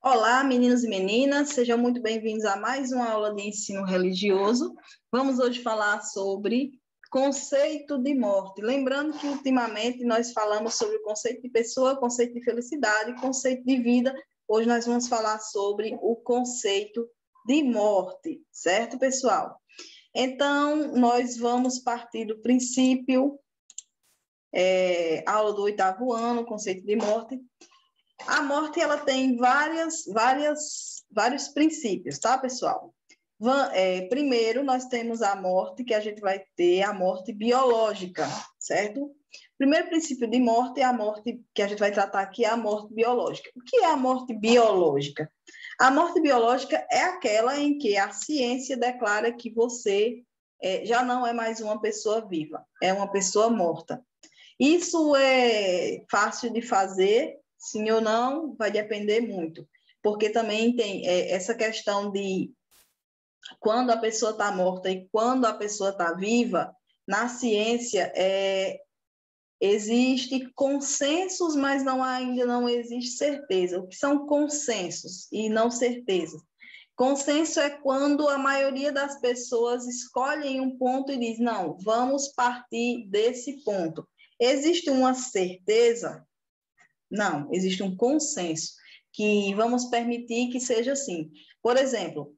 Olá, meninos e meninas, sejam muito bem-vindos a mais uma aula de ensino religioso. Vamos hoje falar sobre conceito de morte. Lembrando que ultimamente nós falamos sobre o conceito de pessoa, conceito de felicidade, conceito de vida. Hoje nós vamos falar sobre o conceito de morte, certo, pessoal? Então, nós vamos partir do princípio, aula do 8º ano, conceito de morte. A morte, ela tem vários princípios, tá, pessoal? Primeiro, nós temos a morte, que a gente vai ter a morte biológica, certo? O primeiro princípio de morte é a morte que a gente vai tratar aqui, é a morte biológica. O que é a morte biológica? A morte biológica é aquela em que a ciência declara que você já não é mais uma pessoa viva, é uma pessoa morta. Isso é fácil de fazer, sim ou não, vai depender muito, porque também tem essa questão de quando a pessoa está morta e quando a pessoa está viva. Na ciência existe consensos, mas ainda não existe certeza. O que são consensos e não certezas? Consenso é quando a maioria das pessoas escolhem um ponto e diz, não, vamos partir desse ponto. Existe uma certeza? Não, existe um consenso que vamos permitir que seja assim. Por exemplo,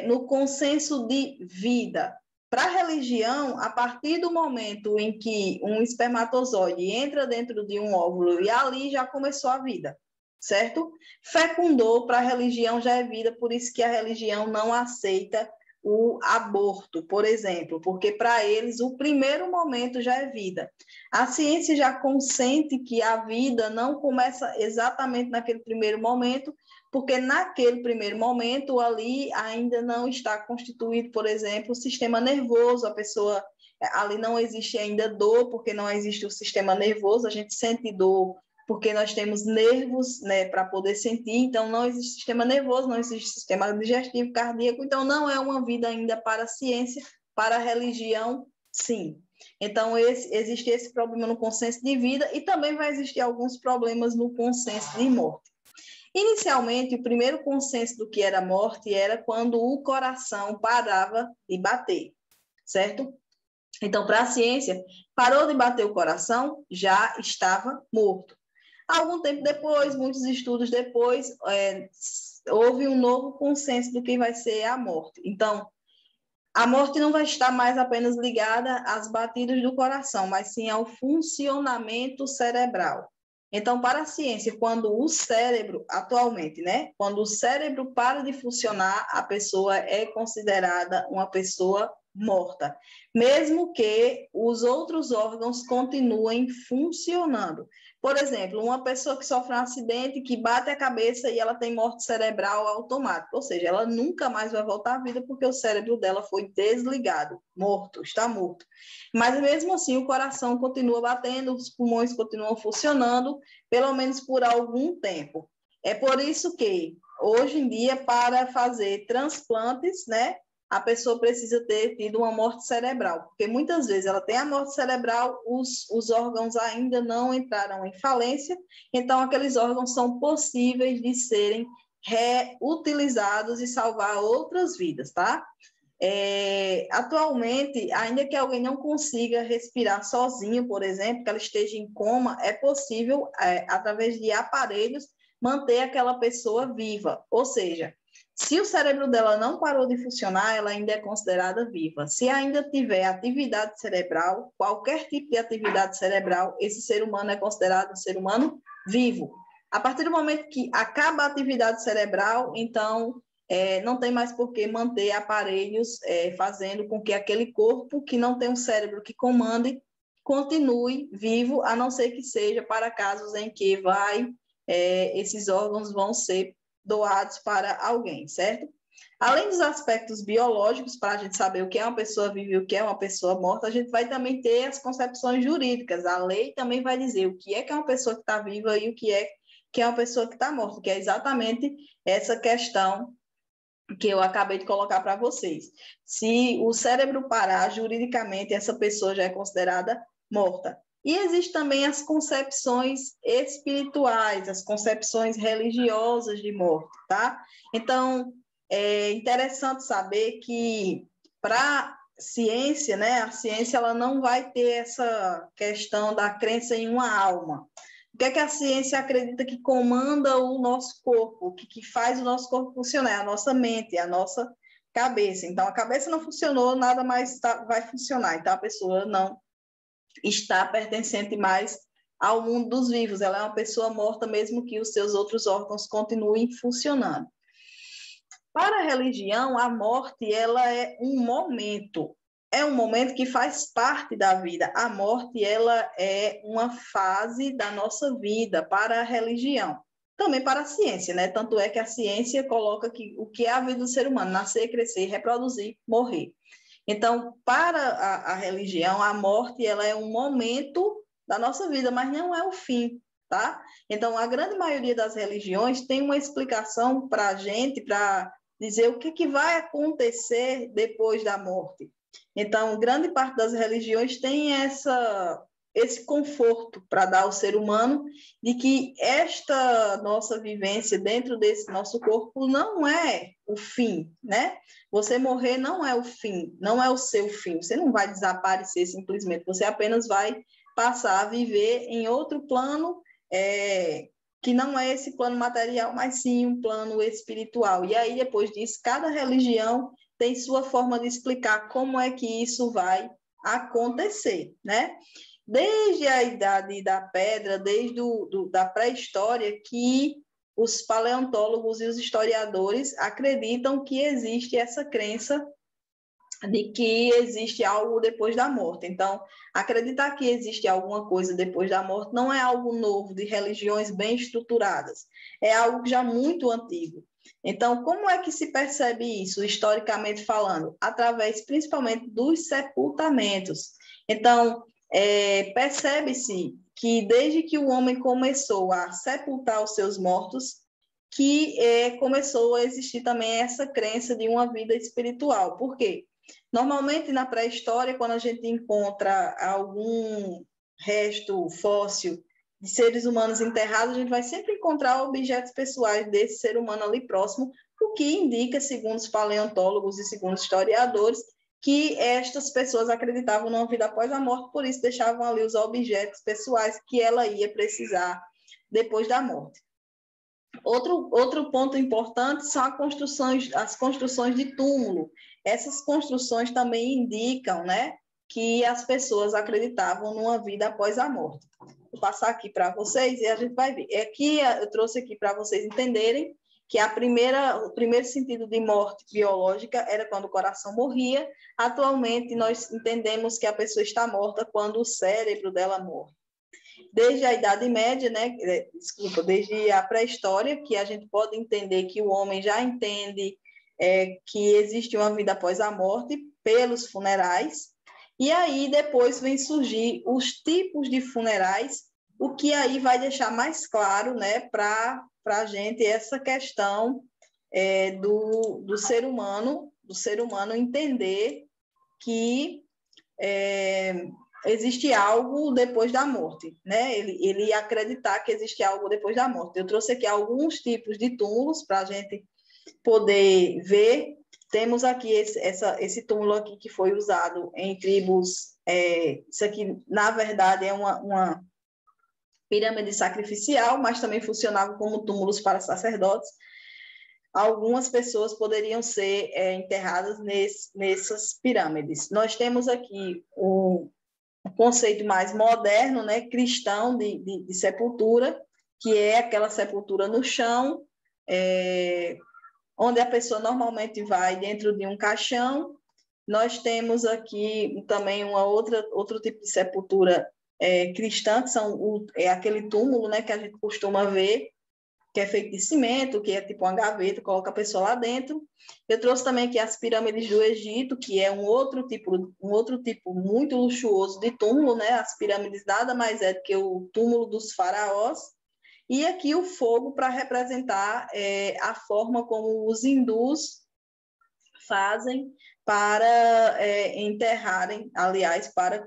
no consenso de vida, para a religião, a partir do momento em que um espermatozoide entra dentro de um óvulo e ali já começou a vida, certo? Fecundou, para a religião já é vida, por isso que a religião não aceita o aborto, por exemplo, porque para eles o primeiro momento já é vida. A ciência já consente que a vida não começa exatamente naquele primeiro momento, porque naquele primeiro momento ali ainda não está constituído, por exemplo, o sistema nervoso, a pessoa ali não existe ainda dor, porque não existe o sistema nervoso, a gente sente dor porque nós temos nervos, né, para poder sentir, então não existe sistema nervoso, não existe sistema digestivo, cardíaco, então não é uma vida ainda para a ciência, para a religião, sim. Então, existe esse problema no consenso de vida e também vai existir alguns problemas no consenso de morte. Inicialmente, o primeiro consenso do que era morte era quando o coração parava de bater, certo? Então, para a ciência, parou de bater o coração, já estava morto. Algum tempo depois, muitos estudos depois, houve um novo consenso do que vai ser a morte. Então, a morte não vai estar mais apenas ligada às batidas do coração, mas sim ao funcionamento cerebral. Então, para a ciência, quando o cérebro, atualmente, né, quando o cérebro para de funcionar, a pessoa é considerada uma pessoa morta, mesmo que os outros órgãos continuem funcionando. Por exemplo, uma pessoa que sofre um acidente, que bate a cabeça e ela tem morte cerebral automática, ou seja, ela nunca mais vai voltar à vida porque o cérebro dela foi desligado, morto, está morto. Mas mesmo assim, o coração continua batendo, os pulmões continuam funcionando, pelo menos por algum tempo. É por isso que, hoje em dia, para fazer transplantes, né, a pessoa precisa ter tido uma morte cerebral, porque muitas vezes ela tem a morte cerebral, os órgãos ainda não entraram em falência, então aqueles órgãos são possíveis de serem reutilizados e salvar outras vidas, tá? Atualmente, ainda que alguém não consiga respirar sozinho, por exemplo, que ela esteja em coma, é possível, através de aparelhos, manter aquela pessoa viva, ou seja, se o cérebro dela não parou de funcionar, ela ainda é considerada viva. Se ainda tiver atividade cerebral, qualquer tipo de atividade cerebral, esse ser humano é considerado um ser humano vivo. A partir do momento que acaba a atividade cerebral, então não tem mais por que manter aparelhos fazendo com que aquele corpo que não tem um cérebro que comande continue vivo, a não ser que seja para casos em que esses órgãos vão ser doados para alguém, certo? Além dos aspectos biológicos, para a gente saber o que é uma pessoa viva e o que é uma pessoa morta, a gente vai também ter as concepções jurídicas. A lei também vai dizer o que é uma pessoa que está viva e o que é uma pessoa que está morta, que é exatamente essa questão que eu acabei de colocar para vocês. Se o cérebro parar, juridicamente, essa pessoa já é considerada morta. E existem também as concepções espirituais, as concepções religiosas de morte, tá? Então, é interessante saber que para ciência, né, a ciência ela não vai ter essa questão da crença em uma alma. O que é que a ciência acredita que comanda o nosso corpo, que faz o nosso corpo funcionar? É a nossa mente, a nossa cabeça. Então, a cabeça não funcionou, nada mais vai funcionar. Então, a pessoa não está pertencente mais ao mundo dos vivos. Ela é uma pessoa morta, mesmo que os seus outros órgãos continuem funcionando. Para a religião, a morte ela é um momento que faz parte da vida. A morte ela é uma fase da nossa vida para a religião. Também para a ciência, né? Tanto é que a ciência coloca que o que é a vida do ser humano, nascer, crescer, reproduzir, morrer. Então, para a religião, a morte ela é um momento da nossa vida, mas não é o fim, tá? Então, a grande maioria das religiões tem uma explicação para a gente, para dizer o que vai acontecer depois da morte. Então, grande parte das religiões tem esse conforto para dar ao ser humano de que esta nossa vivência dentro desse nosso corpo não é o fim, né? Você morrer não é o fim, não é o seu fim. Você não vai desaparecer simplesmente, você apenas vai passar a viver em outro plano, que não é esse plano material, mas sim um plano espiritual. E aí, depois disso, cada religião tem sua forma de explicar como é que isso vai acontecer, né? Desde a idade da pedra, desde da pré-história, que os paleontólogos e os historiadores acreditam que existe essa crença de que existe algo depois da morte. Então, acreditar que existe alguma coisa depois da morte não é algo novo, de religiões bem estruturadas, é algo já muito antigo. Então, como é que se percebe isso, historicamente falando? Através, principalmente, dos sepultamentos. Então, percebe-se que desde que o homem começou a sepultar os seus mortos, que começou a existir também essa crença de uma vida espiritual. Por quê? Normalmente, na pré-história, quando a gente encontra algum resto fóssil de seres humanos enterrados, a gente vai sempre encontrar objetos pessoais desse ser humano ali próximo, o que indica, segundo os paleontólogos e segundo os historiadores, que estas pessoas acreditavam numa vida após a morte, por isso deixavam ali os objetos pessoais que ela ia precisar depois da morte. Outro ponto importante são as construções de túmulo. Essas construções também indicam, né, que as pessoas acreditavam numa vida após a morte. Vou passar aqui para vocês e a gente vai ver. Aqui eu trouxe aqui para vocês entenderem que o primeiro sentido de morte biológica era quando o coração morria. Atualmente, nós entendemos que a pessoa está morta quando o cérebro dela morre. Desde a Idade Média, né, desde a pré-história, que a gente pode entender que o homem já entende que existe uma vida após a morte pelos funerais, e aí depois vem surgir os tipos de funerais, o que aí vai deixar mais claro, né, para a gente essa questão do ser humano entender que existe algo depois da morte, né? Ele acreditar que existe algo depois da morte. Eu trouxe aqui alguns tipos de túmulos para a gente poder ver. Temos aqui esse túmulo aqui que foi usado em tribos. Isso aqui, na verdade, é uma pirâmide sacrificial, mas também funcionava como túmulos para sacerdotes. Algumas pessoas poderiam ser enterradas nessas pirâmides. Nós temos aqui o conceito mais moderno, né, cristão de sepultura, que é aquela sepultura no chão, onde a pessoa normalmente vai dentro de um caixão. Nós temos aqui também outro tipo de sepultura cristã, que é aquele túmulo, né, que a gente costuma ver, que é feito de cimento, que é tipo uma gaveta, coloca a pessoa lá dentro. Eu trouxe também aqui as pirâmides do Egito, que é um outro tipo muito luxuoso de túmulo, né? As pirâmides nada mais é do que o túmulo dos faraós. E aqui o fogo para representar a forma como os hindus fazem para enterrarem, aliás, para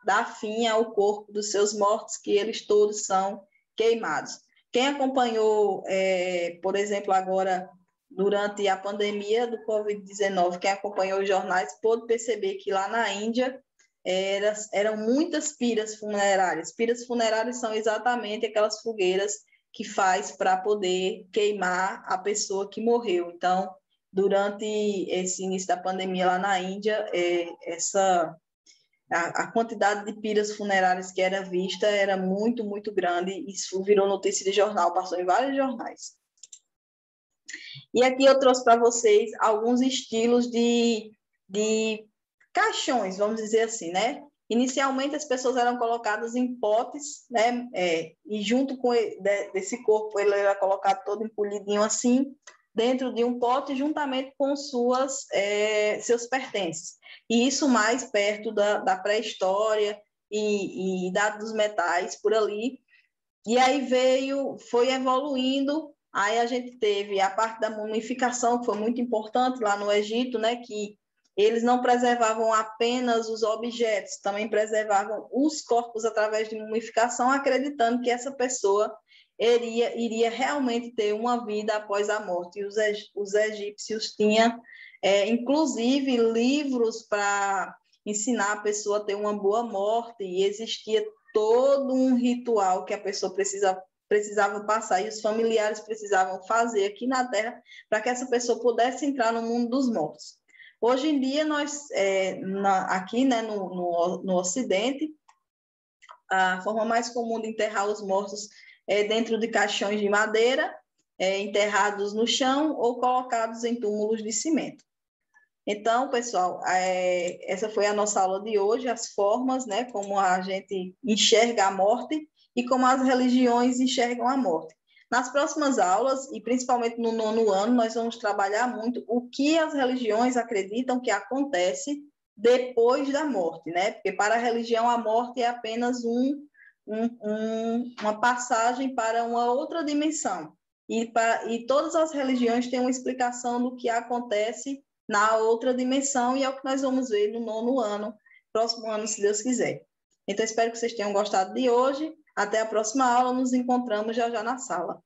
dar fim ao corpo dos seus mortos, que eles todos são queimados. Quem acompanhou, por exemplo, agora, durante a pandemia do Covid-19, quem acompanhou os jornais pôde perceber que lá na Índia eram muitas piras funerárias. Piras funerárias são exatamente aquelas fogueiras que faz para poder queimar a pessoa que morreu. Então, durante esse início da pandemia lá na Índia, a quantidade de piras funerárias que era vista era muito, muito grande. Isso virou notícia de jornal, passou em vários jornais. E aqui eu trouxe para vocês alguns estilos de caixões, vamos dizer assim, né? Inicialmente, as pessoas eram colocadas em potes, né? E junto com desse corpo, ele era colocado todo empolhidinho assim, dentro de um pote, juntamente com seus pertences. E isso mais perto da pré-história e dos metais por ali. E aí foi evoluindo. Aí a gente teve a parte da mumificação, que foi muito importante lá no Egito, né? Que eles não preservavam apenas os objetos, também preservavam os corpos através de mumificação, acreditando que essa pessoa iria realmente ter uma vida após a morte. E os egípcios tinham, inclusive, livros para ensinar a pessoa a ter uma boa morte, e existia todo um ritual que a pessoa precisava passar, e os familiares precisavam fazer aqui na Terra, para que essa pessoa pudesse entrar no mundo dos mortos. Hoje em dia, nós, aqui, né, no Ocidente, a forma mais comum de enterrar os mortos é dentro de caixões de madeira, enterrados no chão ou colocados em túmulos de cimento. Então, pessoal, essa foi a nossa aula de hoje, as formas, né, como a gente enxerga a morte e como as religiões enxergam a morte. Nas próximas aulas, e principalmente no 9º ano, nós vamos trabalhar muito o que as religiões acreditam que acontece depois da morte, né? Porque para a religião a morte é apenas uma passagem para uma outra dimensão. E todas as religiões têm uma explicação do que acontece na outra dimensão, e é o que nós vamos ver no 9º ano, próximo ano, se Deus quiser. Então, espero que vocês tenham gostado de hoje. Até a próxima aula, nos encontramos já na sala.